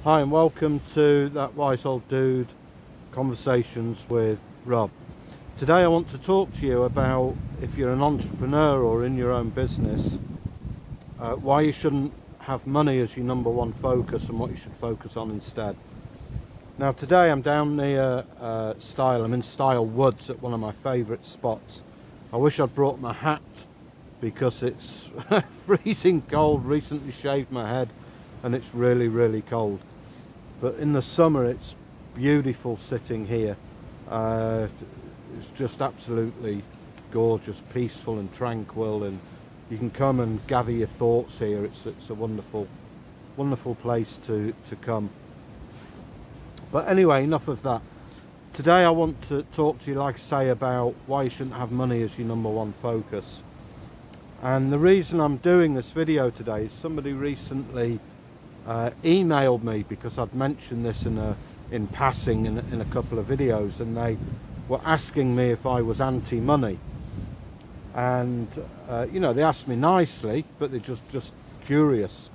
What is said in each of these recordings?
Hi and welcome to That Wise Old Dude Conversations with Rob. Today I want to talk to you about, if you're an entrepreneur or in your own business, why you shouldn't have money as your number one focus and what you should focus on instead. Now today I'm down near I'm in Style Woods at one of my favourite spots. I wish I'd brought my hat because it's freezing cold. Recently shaved my head and it's really cold. But in the summer it's beautiful sitting here. It's just absolutely gorgeous, peaceful and tranquil, and you can come and gather your thoughts here. It's a wonderful place to come. But anyway, enough of that. Today I want to talk to you, like I say, about why you shouldn't have money as your number one focus. And the reason I'm doing this video today is somebody recently emailed me because I'd mentioned this in passing in a couple of videos, and they were asking me if I was anti-money. And you know, they asked me nicely, but they're just curious.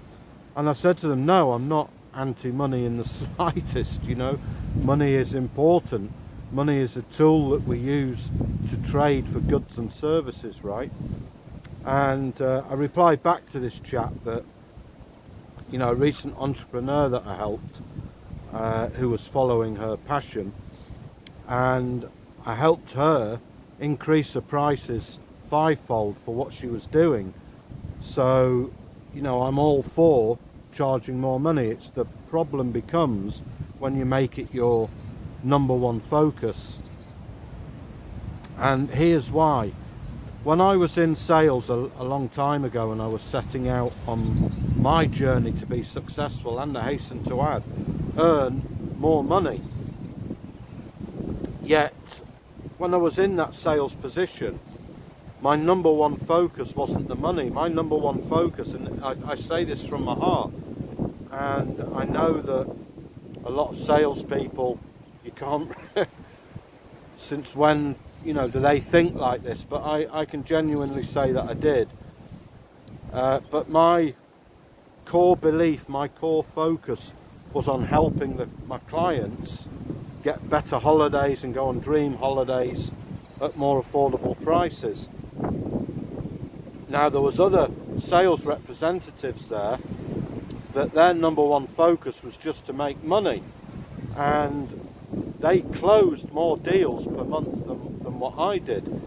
And I said to them, no, I'm not anti-money in the slightest. You know, money is important. Money is a tool that we use to trade for goods and services, right? And I replied back to this chap that, you know, a recent entrepreneur that I helped, who was following her passion, and I helped her increase her prices fivefold for what she was doing. So, you know, I'm all for charging more money. It's the problem becomes when you make it your number one focus. And here's why. When I was in sales a long time ago and I was setting out on my journey to be successful, and I hasten to add, earn more money. Yet, when I was in that sales position, my number one focus wasn't the money. My number one focus, and I say this from my heart, and I know that a lot of salespeople, you can't, since when, you know, do they think like this? But I can genuinely say that I did. But my core belief, my core focus was on helping my clients get better holidays and go on dream holidays at more affordable prices. Now there was other sales representatives there that their number one focus was just to make money, and they closed more deals per month than what I did.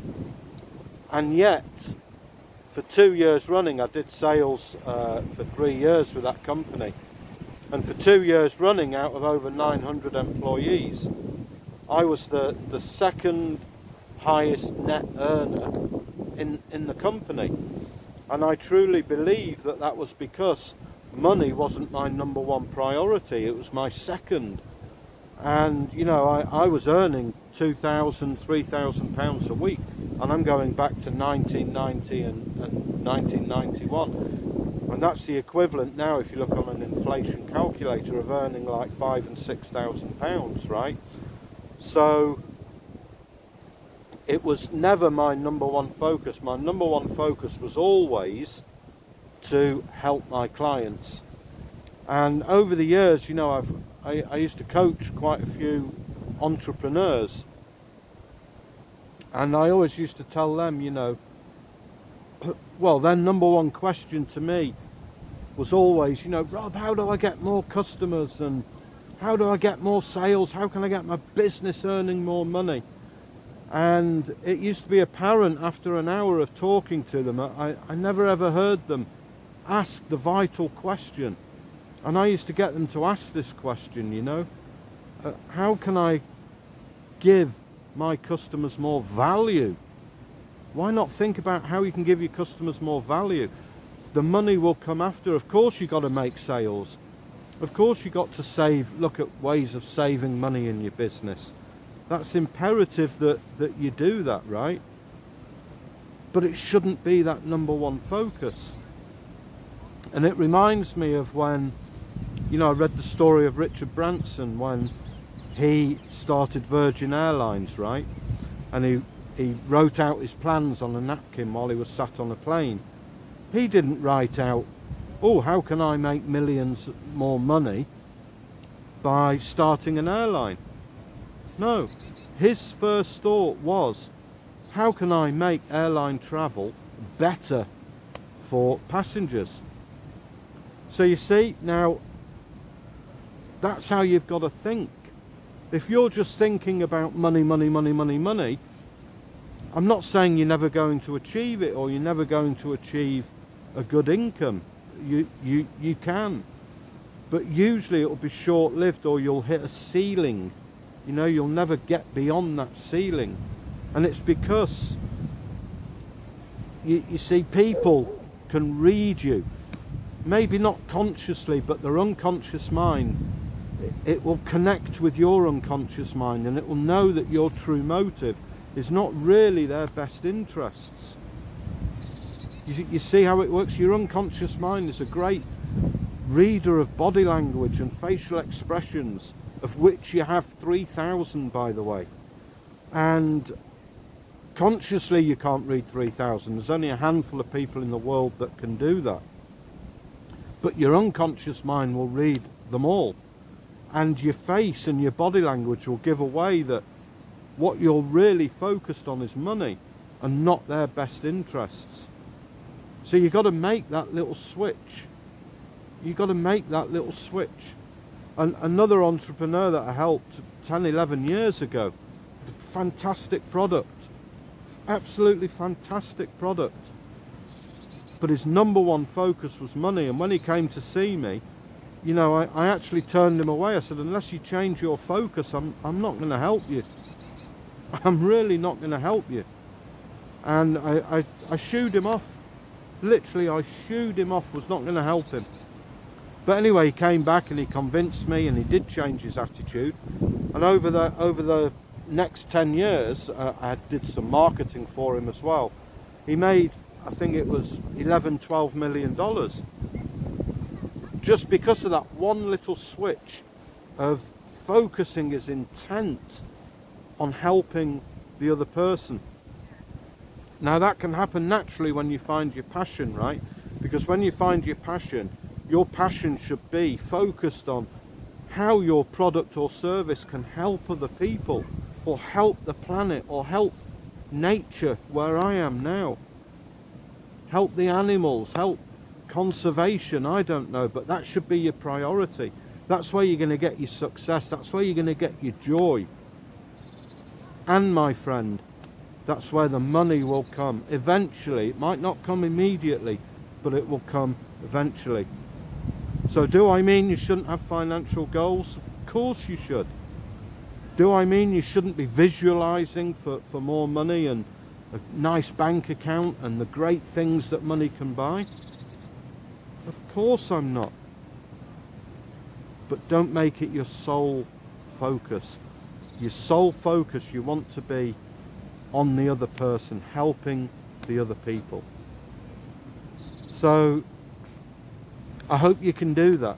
And yet, for 2 years running, I did sales for 3 years with that company. And for 2 years running, out of over 900 employees, I was the second highest net earner in the company. And I truly believe that that was because money wasn't my number one priority, it was my second. And you know, I was earning £2,000, £3,000 a week, and I'm going back to 1990 and 1991, and that's the equivalent now, if you look on an inflation calculator, of earning like £5,000 and £6,000, right? So it was never my number one focus. My number one focus was always to help my clients. And over the years, you know, I used to coach quite a few entrepreneurs, and I always used to tell them, you know, well, their number one question to me was always, you know, Rob, how do I get more customers, and how do I get more sales? How can I get my business earning more money? And it used to be apparent after an hour of talking to them, I never ever heard them ask the vital question. And I used to get them to ask this question, you know, how can I give my customers more value? Why not think about how you can give your customers more value? The money will come after. Of course you've got to make sales. Of course you've got to save, look at ways of saving money in your business. That's imperative that you do that, right? But it shouldn't be that number one focus. And it reminds me of when, you know, I read the story of Richard Branson when he started Virgin Airlines, right? And he wrote out his plans on a napkin while he was sat on a plane. He didn't write out, oh, how can I make millions more money? by starting an airline. No, his first thought was, how can I make airline travel better for passengers? So you see, now that's how you've got to think. If you're just thinking about money, money, money, money, money, I'm not saying you're never going to achieve it or you're never going to achieve a good income. You can, but usually it will be short-lived, or you'll hit a ceiling. You know, you'll never get beyond that ceiling. And it's because you see, people can read you, maybe not consciously, but their unconscious mind, it will connect with your unconscious mind, and it will know that your true motive is not really their best interests. You see how it works? Your unconscious mind is a great reader of body language and facial expressions, of which you have 3,000, by the way. And consciously you can't read 3,000. There's only a handful of people in the world that can do that. But your unconscious mind will read them all. And your face and your body language will give away that what you're really focused on is money and not their best interests. So you've got to make that little switch. You've got to make that little switch. And another entrepreneur that I helped 10, 11 years ago, fantastic product, absolutely fantastic product, but his number one focus was money. And when he came to see me, you know, I actually turned him away. I said, unless you change your focus, I'm not going to help you. I'm really not going to help you. And I shooed him off. Literally, I shooed him off, was not going to help him. But anyway, he came back and he convinced me, and he did change his attitude. And over the next 10 years, I did some marketing for him as well. He made, I think it was $11–12 million. Just because of that one little switch of focusing his intent on helping the other person. Now that can happen naturally when you find your passion, right? Because when you find your passion should be focused on how your product or service can help other people, or help the planet, or help nature where I am now. Help the animals, help conservation, I don't know, but that should be your priority. That's where you're going to get your success. That's where you're going to get your joy. And my friend, that's where the money will come eventually. It might not come immediately, but it will come eventually. So do I mean you shouldn't have financial goals? Of course you should. Do I mean you shouldn't be visualizing for more money and a nice bank account and the great things that money can buy? Of course I'm not. But don't make it your sole focus. Your sole focus, you want to be on the other person, helping the other people. So I hope you can do that.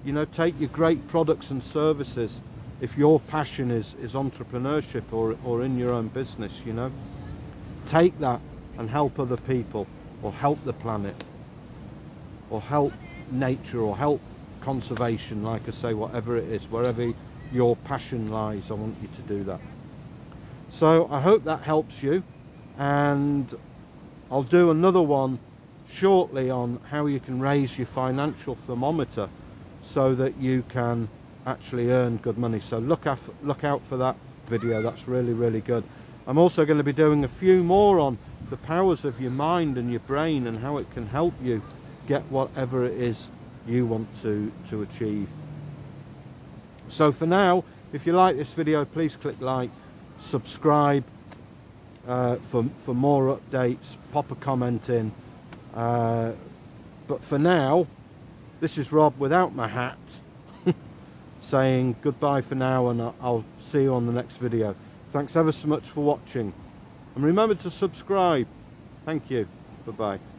You know, take your great products and services, if your passion is entrepreneurship or in your own business, you know, take that and help other people, or help the planet, or help nature, or help conservation, like I say, whatever it is, wherever your passion lies, I want you to do that. So I hope that helps you, and I'll do another one shortly on how you can raise your financial thermometer so that you can actually earn good money. So look out for that video. That's really, really good. I'm also going to be doing a few more on the powers of your mind and your brain, and how it can help you get whatever it is you want to achieve. So for now, if you like this video, please click like, subscribe for more updates, pop a comment in. But for now, this is Rob without my hat saying goodbye for now, and I'll see you on the next video. Thanks ever so much for watching, and remember to subscribe. Thank you. Bye-bye.